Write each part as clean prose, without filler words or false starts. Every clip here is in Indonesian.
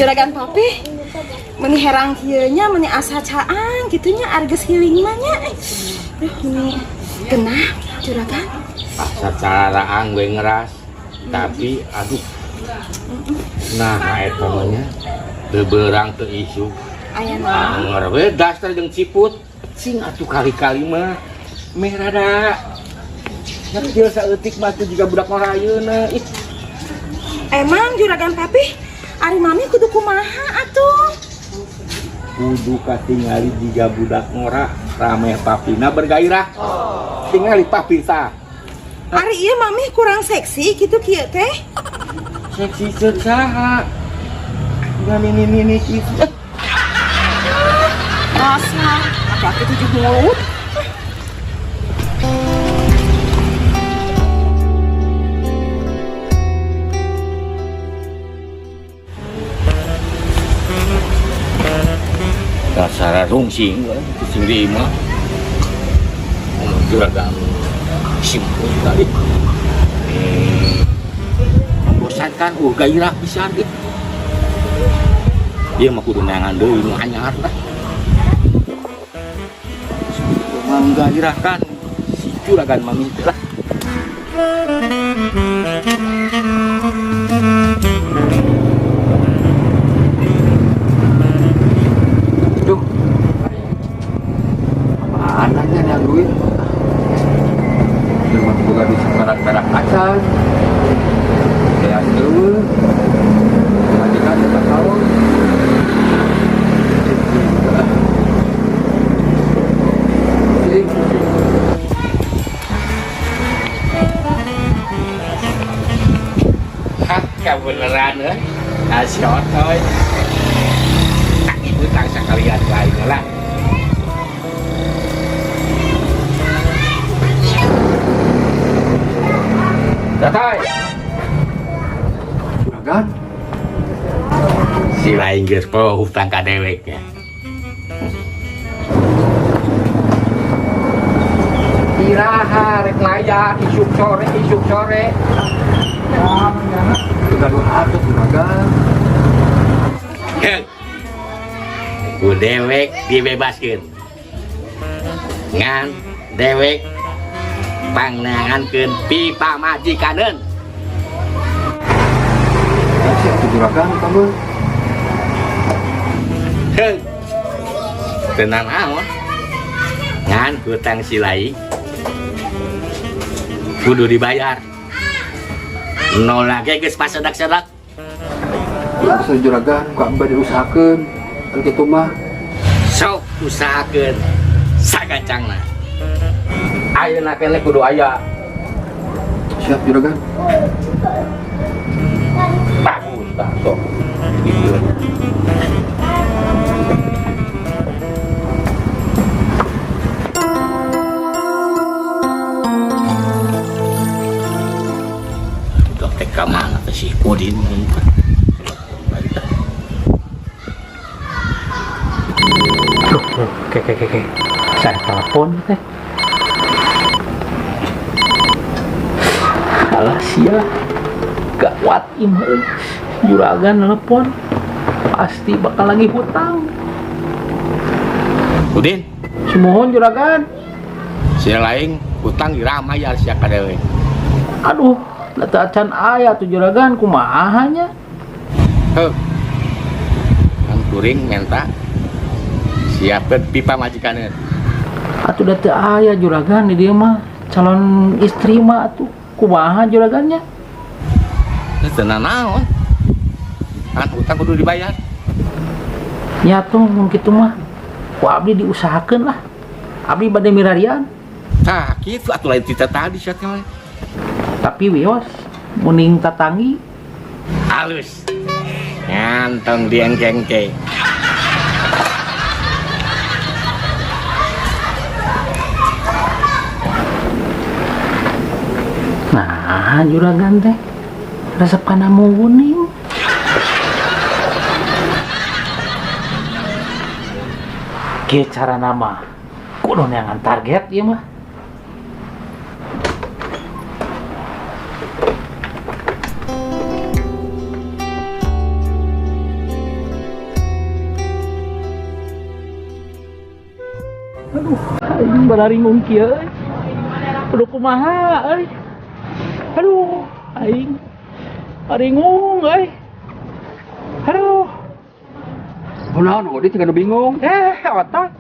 Juragan papi meni herang kieunya meni asa caang gitunya arges hiling mah nya. Meni genah juragan. Secara raang gue ngeras tapi aduh nah eta mah beberang teu isu Aya naon? ngarwe dasar jeung ciput sing atuh kali-kali mah meh rada nya kecil saeutik mah teh juga budak marayeuna. Emang juragan papi ari mami kudu kumaha atuh? Kudu katingali jiga budak ngora rameh papina bergairah. Tingali papi tah. Ari ieu mami kurang seksi gitu kieu teh. Seksi saha? Udah nini kitu. Masa laki-laki 7 mulut. Dasar rungsing sing di imah. Juragan simpul tadi. Membosankan gairah pisan gitu. Dia mah kudu neangan deui nu anyar tah. Menggairahkan si juragan mami lah. Duh. Apaan aja nih duit? Cuma juga bisa perak-perak acan. Kayak dulu. Majikan tak tahu. Beneran ya, asyot thôi. Tak itu tak sekalian lain lah. Datai. Juragan. Si lain geus poho hutang ka deweknya. Iraha rek layak isuk sore. Gaduh atuh juragan. Ku dewek dibebaskeun. Ngan dewek pangnangankeun pipa majikaneun. Siap juragan kamu. Tenan aon. Ngan hutang silai kudu dibayar. Nolak geus pasedak-sedak. Asa juragan ku amba diusahakeun kan kitu mah. Sok usahakeun sagacangna. Ayeuna keneh kudu aya. Siap juragan. Bagus tah sok. Gitu. Kamana teh si Udin Oke. Saya telepon teh. Alah sia. Gawat imah juragan telepon. Pasti bakal lagi hutang. Udin, Sumohon juragan. sia lain hutang diramayar sia ka dewe. Aduh, lata acan aya tuh juragan kumaha nya? Heuh. Kan kuring minta siapkeun pipa majikaneun. Atuh da teu aya juragan di dieu mah. Calon istri mah atuh kumaha juragannya? Teu naon. Kan hutang kudu dibayar. Nya tuh mun kitu mah. Ku abdi diusahakeun lah. Abdi bade mirarian. Tah, kitu atuh lain tita tadi sia teh. Tapi wios muning tatanggi Halus. Ngantong diengkeng ke. nah juragan teh resep kana muning ge cara nama kudu neangan target ieu mah. bararingung kieu euy. Kudu kumaha euy. Aduh, aing baringung euy. Aduh. Kunaon Odin cenah bingung. Otak.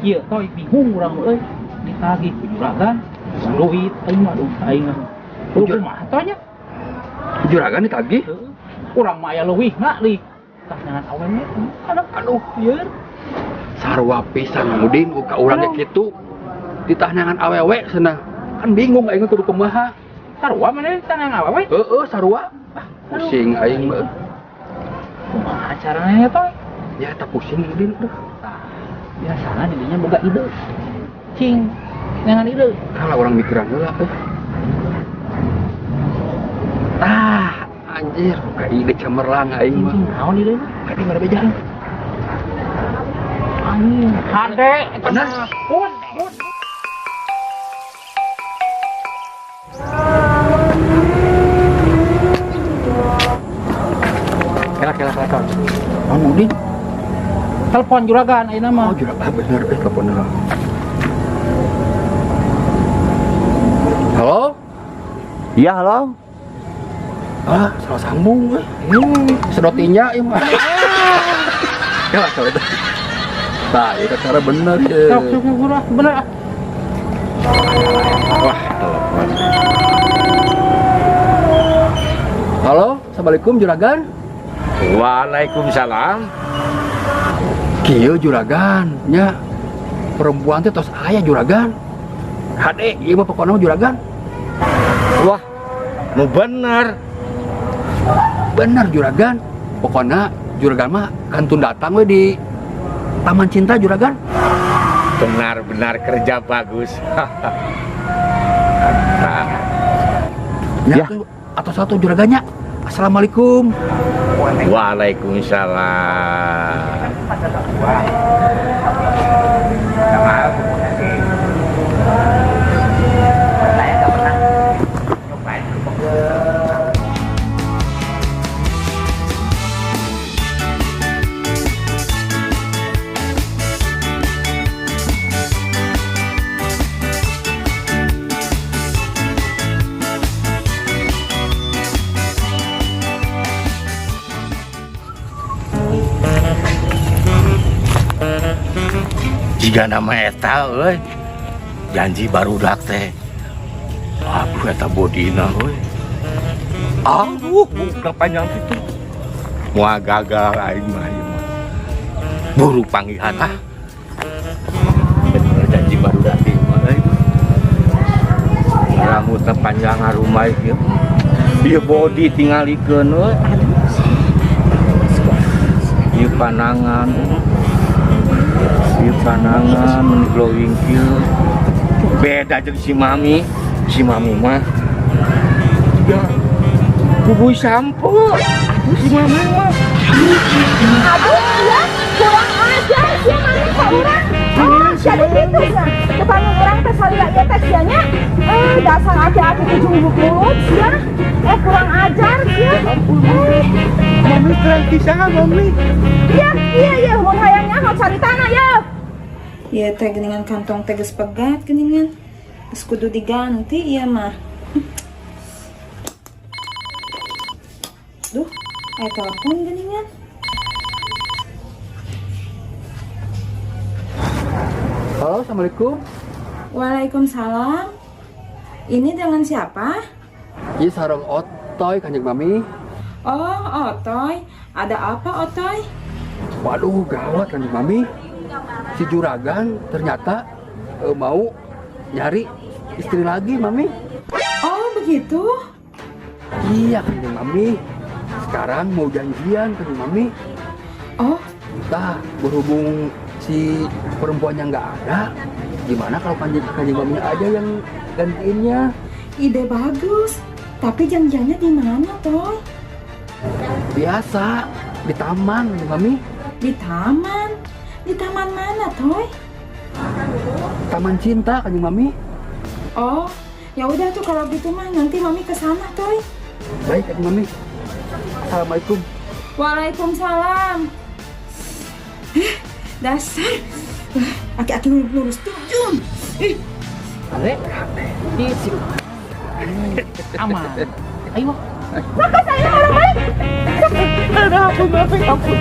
Kieu toy bingung urang euy. Ditagih ku juragan. Duit aing mah aduh aing. Kudu kumaha tanya? Juragan ditagih. Urang mah aya leuwihna li. Tah jangan awewe. Aduh, ieu. Sarua pisan Udin ka urang ge kitu. Ditahanangan awewe cenah. Kan bingung aing kudu kumaha. Sarua mana tanang awewe? Heeh, sarua. Pusing aing mah. Kumaha carana toy? Ya tak pusing Udin. Tah, biasana didinya boga ide. Cing, dengan ide. Kalau orang mikiran heula anjir, buka ide cemerlang aing mah. Naon ide mah? Kadi mana bejaan. Anjing, hade Bener. Pun. Kela. Mang Udin. Telepon juragan ayeuna mah. Oh, juragan bener telepon heula. Halo? Iya, halo. Salah sambung we. Sedotinya ieu mah. Kela itu. Tah, itu cara bener ya. Sok bener. Wah, telepon. Halo, Assalamualaikum juragan. Waalaikumsalam. Kieu juragan, nya perempuan teh tos aya juragan. Hade, ieu mah pokona juragan. Wah, nu bener. Bener juragan. Pokona juragan mah kantun datang we di Taman Cinta juragan. Benar-benar kerja bagus. Ya. Ya. Atau satu juragannya. Assalamualaikum. Waalaikumsalam. Jika nama eta euy. Janji barudak teh. Aduh eta bodina euy. Bukan panjang itu. Moal gagal aing mah ieu mah. Buru panggihan ah. Bener janji barudak teh mah euy. Rambutna panjang harumai ieu. Ieu body tingalikeun euy. Ieu panangan. Ieu panangan glowing kieu. Beda jeung si Mami mah ya kubu sampo. Si Mami mah Aduh, ya, kurang ajar sih Mami ka urang. Jadi gitu ya. Depan orang teh salila ieu teh sianya. Dasar aki-aki ujung mulut sia. Kurang ajar sih. Mami keren pisan Mami. Iya, mun hayangnya hal cari tanah ya. Iya teh geningan kantong teh geus pegat geningan. Geus kudu diganti ieu mah. Duh, aya telepon geningan. Halo, Assalamualaikum. Waalaikumsalam. Ini dengan siapa? Ieu sareng Otoy Kanjeng Mami. Oh, Otoy. Ada apa, Otoy? Waduh, gawat Kanjeng Mami. Si juragan ternyata mau nyari istri lagi, Mami. Oh, begitu? Iya, Kanjeng Mami. Sekarang mau janjian, Kanjeng Mami. Oh, Nah, berhubung si perempuannya nggak ada, gimana kalau Kanjeng Mami aja yang gantiinnya? ide bagus. Tapi janjiannya di mana, Toy? Biasa, di taman, Kanjeng Mami. Di taman? Di taman mana, Toy? Taman Cinta, Kanjeng Mami. Oh, ya udah tuh kalau gitu mah nanti Mami ke sana, Toy. Baik, Kanjeng Mami. Assalamualaikum. Waalaikumsalam. Dasar aki-aki lurus tujuh Yun. Hade. Di si aman. Ayo. Maka saya orang baik. Ada aku, maafin aku.